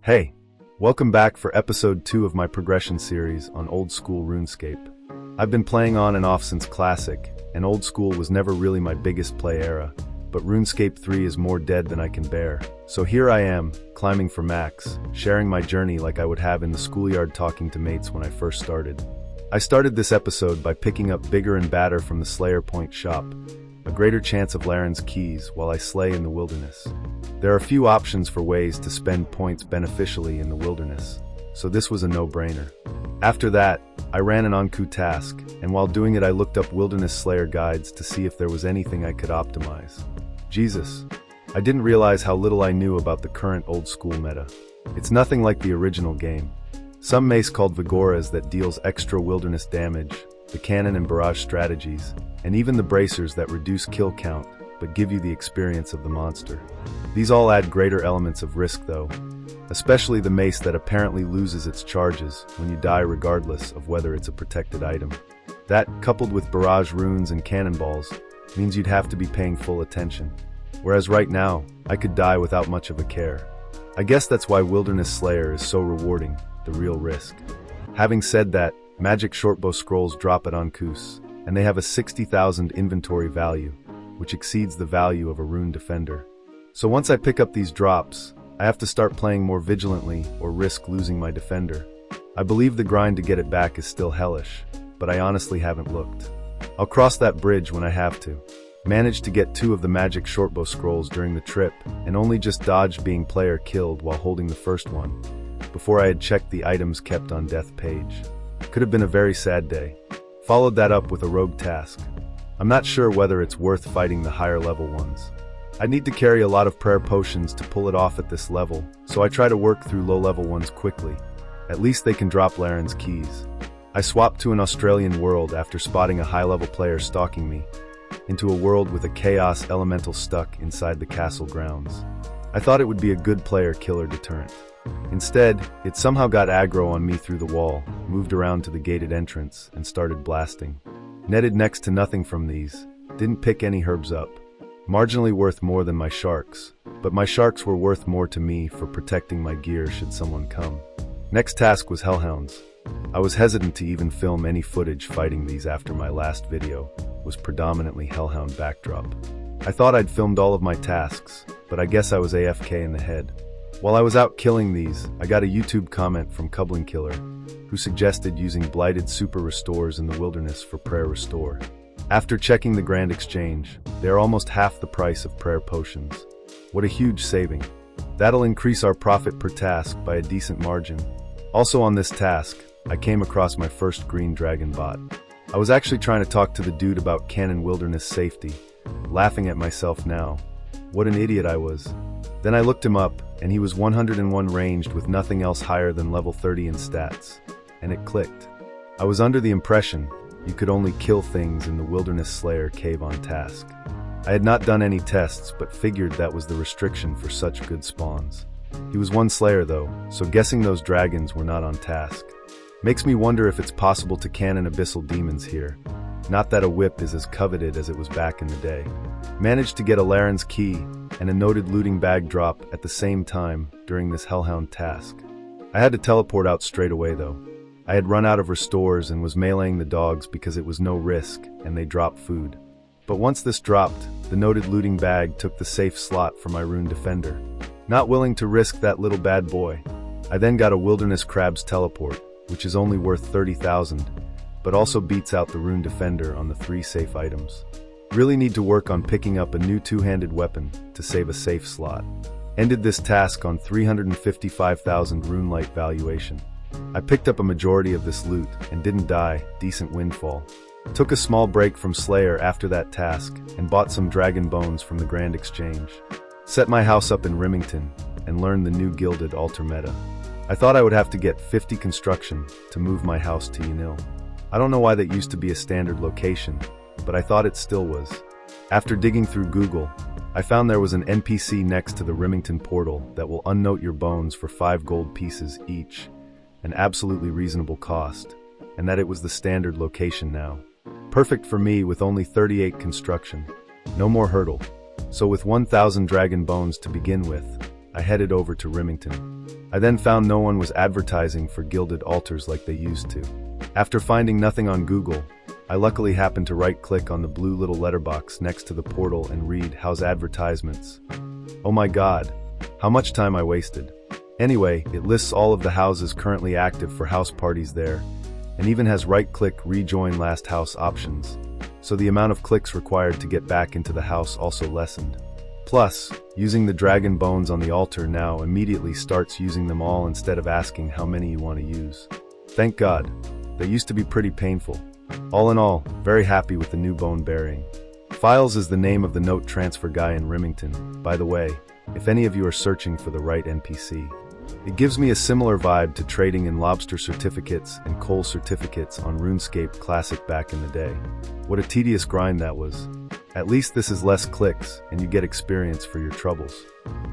Hey, welcome back for episode 2 of my progression series on Old School RuneScape. I've been playing on and off since Classic, and Old School was never really my biggest play era, but RuneScape 3 is more dead than I can bear. So here I am, climbing for max, sharing my journey like I would have in the schoolyard talking to mates when I first started. I started this episode by picking up bigger and badder from the Slayer Point shop, a greater chance of Laren's keys while I slay in the wilderness. There are a few options for ways to spend points beneficially in the wilderness, so this was a no-brainer. After that, I ran an Ankous task, and while doing it I looked up Wilderness Slayer guides to see if there was anything I could optimize. Jesus, I didn't realize how little I knew about the current Old School meta. It's nothing like the original game. Some mace called Vigoras that deals extra wilderness damage, the cannon and barrage strategies, and even the bracers that reduce kill count but give you the experience of the monster. These all add greater elements of risk though, especially the mace that apparently loses its charges when you die regardless of whether it's a protected item. That, coupled with barrage runes and cannonballs, means you'd have to be paying full attention. Whereas right now, I could die without much of a care. I guess that's why Wilderness Slayer is so rewarding, the real risk. Having said that, magic shortbow scrolls drop at Ankous, and they have a 60,000 inventory value, which exceeds the value of a rune defender. So once I pick up these drops, I have to start playing more vigilantly or risk losing my defender. I believe the grind to get it back is still hellish, but I honestly haven't looked. I'll cross that bridge when I have to. Managed to get 2 of the magic shortbow scrolls during the trip, and only just dodged being player killed while holding the first one, before I had checked the items kept on death page. Could have been a very sad day. Followed that up with a rogue task. I'm not sure whether it's worth fighting the higher level ones. I'd need to carry a lot of prayer potions to pull it off at this level, so I try to work through low level ones quickly. At least they can drop Laren's keys. I swapped to an Australian world after spotting a high level player stalking me, into a world with a chaos elemental stuck inside the castle grounds. I thought it would be a good player killer deterrent. Instead, it somehow got aggro on me through the wall, moved around to the gated entrance, and started blasting. Netted next to nothing from these, didn't pick any herbs up. Marginally worth more than my sharks, but my sharks were worth more to me for protecting my gear should someone come. Next task was Hellhounds. I was hesitant to even film any footage fighting these after my last video was predominantly Hellhound backdrop. I thought I'd filmed all of my tasks, but I guess I was AFK in the head. While I was out killing these, I got a YouTube comment from Cublin Killer, who suggested using blighted super restores in the wilderness for prayer restore. After checking the Grand Exchange, they are almost half the price of prayer potions. What a huge saving. That'll increase our profit per task by a decent margin. Also on this task, I came across my first green dragon bot. I was actually trying to talk to the dude about canon wilderness safety, laughing at myself now. What an idiot I was. Then I looked him up, and he was 101 ranged with nothing else higher than level 30 in stats. And it clicked. I was under the impression you could only kill things in the Wilderness Slayer cave on task. I had not done any tests, but figured that was the restriction for such good spawns. He was one Slayer though, so guessing those dragons were not on task. Makes me wonder if it's possible to cannon abyssal demons here. Not that a whip is as coveted as it was back in the day. Managed to get a Laren's key and a noted looting bag drop at the same time during this Hellhound task. I had to teleport out straight away though. I had run out of restores and was meleeing the dogs because it was no risk and they dropped food. But once this dropped, the noted looting bag took the safe slot for my rune defender. Not willing to risk that little bad boy, I then got a wilderness crab's teleport, which is only worth 30,000, but also beats out the rune defender on the 3 safe items. Really need to work on picking up a new 2-handed weapon to save a safe slot. Ended this task on 355,000 rune light valuation. I picked up a majority of this loot and didn't die, decent windfall. Took a small break from Slayer after that task and bought some dragon bones from the Grand Exchange. Set my house up in Rimmington and learned the new gilded altar meta. I thought I would have to get 50 construction to move my house to Yanil. I don't know why that used to be a standard location, but I thought it still was. After digging through Google, I found there was an NPC next to the Rimmington portal that will unnote your bones for 5 gold pieces each, an absolutely reasonable cost, and that it was the standard location now. Perfect for me with only 38 construction. No more hurdle. So with 1,000 dragon bones to begin with, I headed over to Rimmington. I then found no one was advertising for gilded altars like they used to. After finding nothing on Google, I luckily happened to right-click on the blue little letterbox next to the portal and read "How's advertisements?" Oh my god, how much time I wasted. Anyway, it lists all of the houses currently active for house parties there, and even has right-click rejoin last house options, so the amount of clicks required to get back into the house also lessened. Plus, using the dragon bones on the altar now immediately starts using them all instead of asking how many you want to use. Thank God. That used to be pretty painful. All in all, very happy with the new bone burying. Files is the name of the note transfer guy in Rimmington, by the way, if any of you are searching for the right NPC. It gives me a similar vibe to trading in lobster certificates and coal certificates on RuneScape Classic back in the day. What a tedious grind that was. At least this is less clicks, and you get experience for your troubles.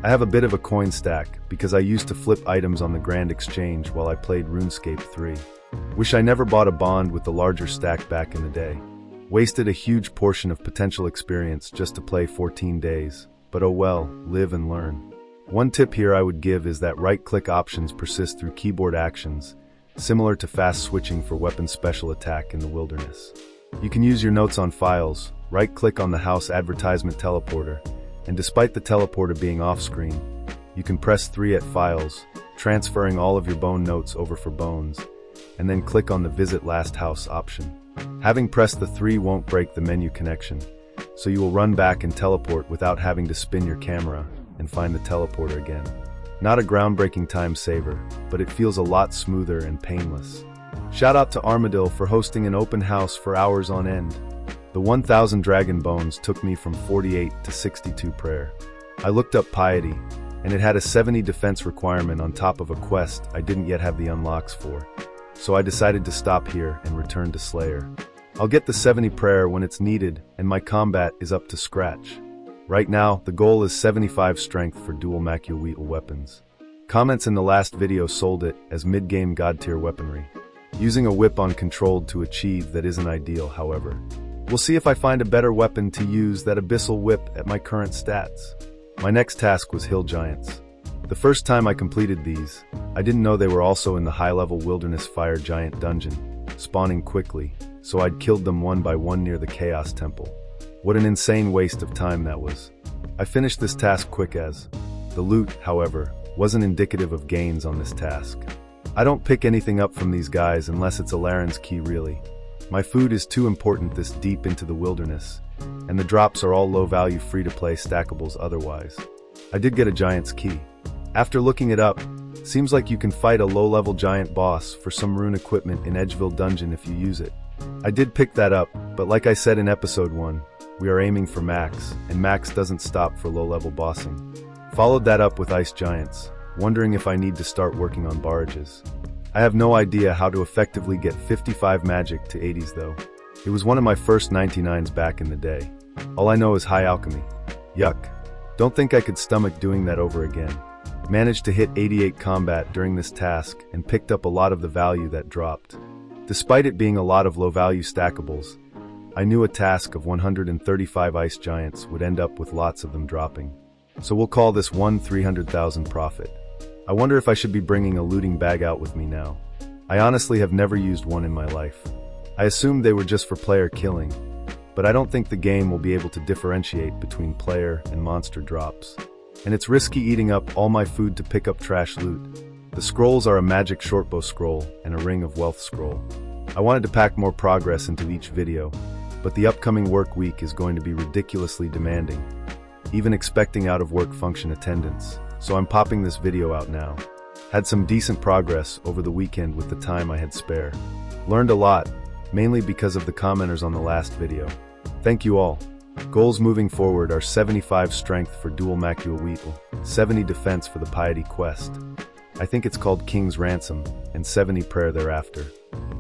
I have a bit of a coin stack, because I used to flip items on the Grand Exchange while I played RuneScape 3. Wish I never bought a bond with the larger stack back in the day. Wasted a huge portion of potential experience just to play 14 days, but oh well, live and learn. One tip here I would give is that right-click options persist through keyboard actions, similar to fast switching for weapon special attack in the wilderness. You can use your notes on files, right-click on the house advertisement teleporter, and despite the teleporter being off-screen, you can press 3 at files, transferring all of your bone notes over for bones, and then click on the visit last house option. Having pressed the 3 won't break the menu connection, so you will run back and teleport without having to spin your camera and find the teleporter again. Not a groundbreaking time saver, but it feels a lot smoother and painless. Shout out to Armadillo for hosting an open house for hours on end. The 1000 dragon bones took me from 48 to 62 prayer. I looked up Piety, and it had a 70 defense requirement on top of a quest I didn't yet have the unlocks for. So I decided to stop here and return to Slayer. I'll get the 70 prayer when it's needed, and my combat is up to scratch. Right now, the goal is 75 strength for dual macuahuitl weapons. Comments in the last video sold it as mid-game god-tier weaponry. Using a whip on controlled to achieve that isn't ideal, however. We'll see if I find a better weapon to use that abyssal whip at my current stats. My next task was hill giants. The first time I completed these, I didn't know they were also in the high-level wilderness fire giant dungeon, spawning quickly, so I'd killed them one by one near the Chaos Temple. What an insane waste of time that was. I finished this task quick as. The loot, however, wasn't indicative of gains on this task. I don't pick anything up from these guys unless it's a Laren's key really. My food is too important this deep into the wilderness, and the drops are all low-value free-to-play stackables otherwise. I did get a giant's key. After looking it up, seems like you can fight a low-level giant boss for some rune equipment in Edgeville Dungeon if you use it. I did pick that up, but like I said in episode 1, we are aiming for max, and max doesn't stop for low-level bossing. Followed that up with ice giants, wondering if I need to start working on barrages. I have no idea how to effectively get 55 magic to 80s though. It was one of my first 99s back in the day. All I know is high alchemy. Yuck. Don't think I could stomach doing that over again. Managed to hit 88 combat during this task and picked up a lot of the value that dropped. Despite it being a lot of low-value stackables, I knew a task of 135 ice giants would end up with lots of them dropping. So we'll call this one 300,000 profit. I wonder if I should be bringing a looting bag out with me now. I honestly have never used one in my life. I assumed they were just for player killing, but I don't think the game will be able to differentiate between player and monster drops. And it's risky eating up all my food to pick up trash loot. The scrolls are a magic shortbow scroll and a ring of wealth scroll. I wanted to pack more progress into each video, but the upcoming work week is going to be ridiculously demanding, even expecting out-of-work function attendance, so I'm popping this video out now. Had some decent progress over the weekend with the time I had spare. Learned a lot, mainly because of the commenters on the last video. Thank you all. Goals moving forward are 75 strength for dual macuahuitl, 70 defense for the Piety quest. I think it's called King's Ransom, and 70 prayer thereafter.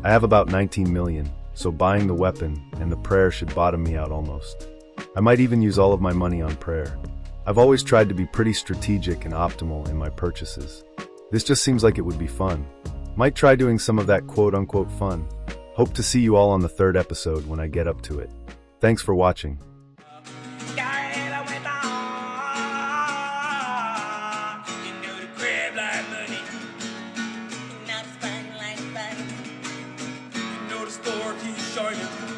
I have about 19 million, so buying the weapon and the prayer should bottom me out almost. I might even use all of my money on prayer. I've always tried to be pretty strategic and optimal in my purchases. This just seems like it would be fun. Might try doing some of that quote-unquote fun. Hope to see you all on the 3rd episode when I get up to it. Thanks for watching. You know the crab like money. shining.